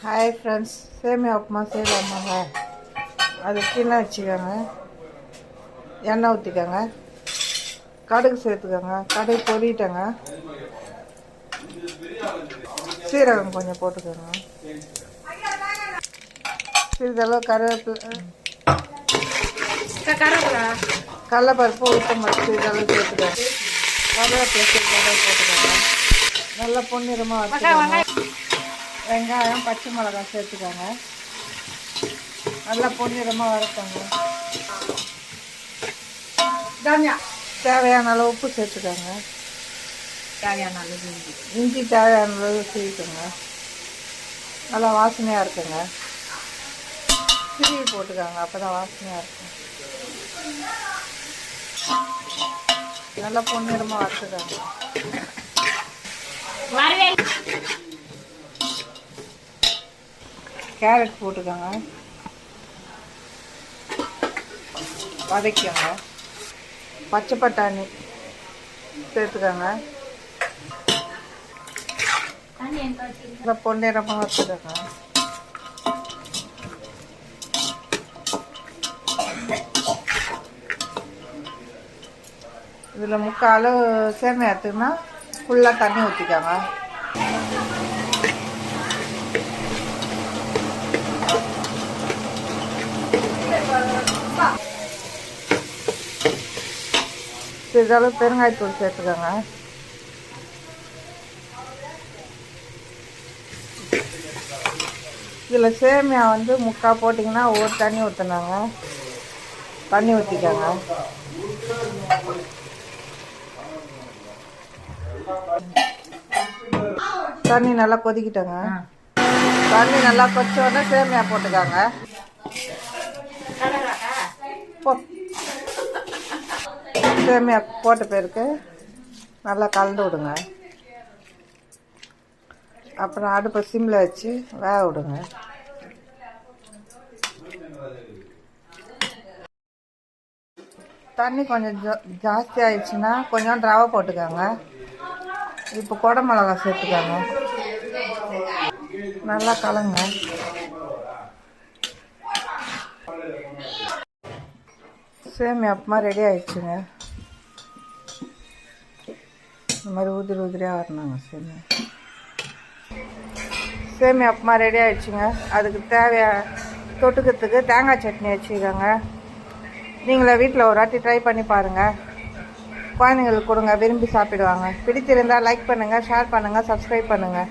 Hi friends, சேமியா உப்புமா செய்யலாமாங்க? அது கிண்ணம் வச்சுக்கோங்க, எண்ணெய் ஊற்றிக்கோங்க, கடுகு சேர்த்துக்கோங்க, கடுகு பொரிட்டங்க, சீரகம் கொஞ்சம் போட்டுக்கோங்க, சிறிதளவு கடலைப்பருப்பு உளுத்தம் பருப்பு சிறிதளவு சேர்த்துக்கோங்க, கருவேப்பிலை சிறிதளவு போட்டுக்கோங்க, நல்லா பொன்னிறமாக வச்சுக்கோங்க. வெங்காயம் பச்சை மிளகாய் சேர்த்துக்கோங்க, நல்லா பொன்னிறமாக வறுக்கோங்க. தேவையான அளவு உப்பு சேர்த்துக்கோங்க, தேவையான அளவு இஞ்சி தேவையான அளவு சீவிக்கோங்க, நல்லா வாசனையாக இருக்குங்க. சீவி போட்டுக்கோங்க, அப்போ தான் வாசனையாக இருக்கும். நல்லா பொன்னிறமாக வறுத்துக்கோங்க. கேரட் போட்டுக்கோங்க, வதக்கிக்கோங்க. பச்சை பட்டாணி சேர்த்துக்கோங்க, பொன்னிறமாக வச்சுக்கோங்க. இதில் 3/4 அளவு சேமியா எடுத்துக்கினா ஃபுல்லாக தண்ணி ஊற்றிக்கோங்க. சிறிதளவு பெருங்காயத்தூள் சேர்த்துக்கோங்க. இதில் சேமியா 3/4 போட்டிங்கன்னா ஒரு தண்ணி ஊற்றினாங்க, தண்ணி ஊற்றிக்கோங்க. தண்ணி நல்லா கொதிக்கிட்டோங்க. தண்ணி நல்லா கொதிச்ச உடனே சேமியா போட்டுக்கோங்க. சேமியா போட்ட பிறகு நல்லா கலந்து விடுங்க. அப்புறம் அடுப்பை சிம்மில் வச்சு வேக விடுங்க. தண்ணி கொஞ்சம் ஜாஸ்தி ஆயிடுச்சுன்னா கொஞ்சம் ரவை போட்டுக்கோங்க. இப்போ குடை மிளகா சேர்த்துக்கோங்க, நல்லா கலங்க. சேமியா உப்புமா ரெடி ஆயிடுச்சுங்க. இந்த மாதிரி உதிரியாக வரணுங்க. சேமியா உப்புமா ரெடி ஆயிடுச்சுங்க. அதுக்கு தொட்டுக்கிறதுக்கு தேங்காய் சட்னி வச்சுக்கோங்க. நீங்களே வீட்டில் ஒரு வாட்டி ட்ரை பண்ணி பாருங்கள். குழந்தைங்களுக்கு கொடுங்க, விரும்பி சாப்பிடுவாங்க. பிடித்திருந்தால் லைக் பண்ணுங்கள், ஷேர் பண்ணுங்கள், சப்ஸ்கிரைப் பண்ணுங்கள்.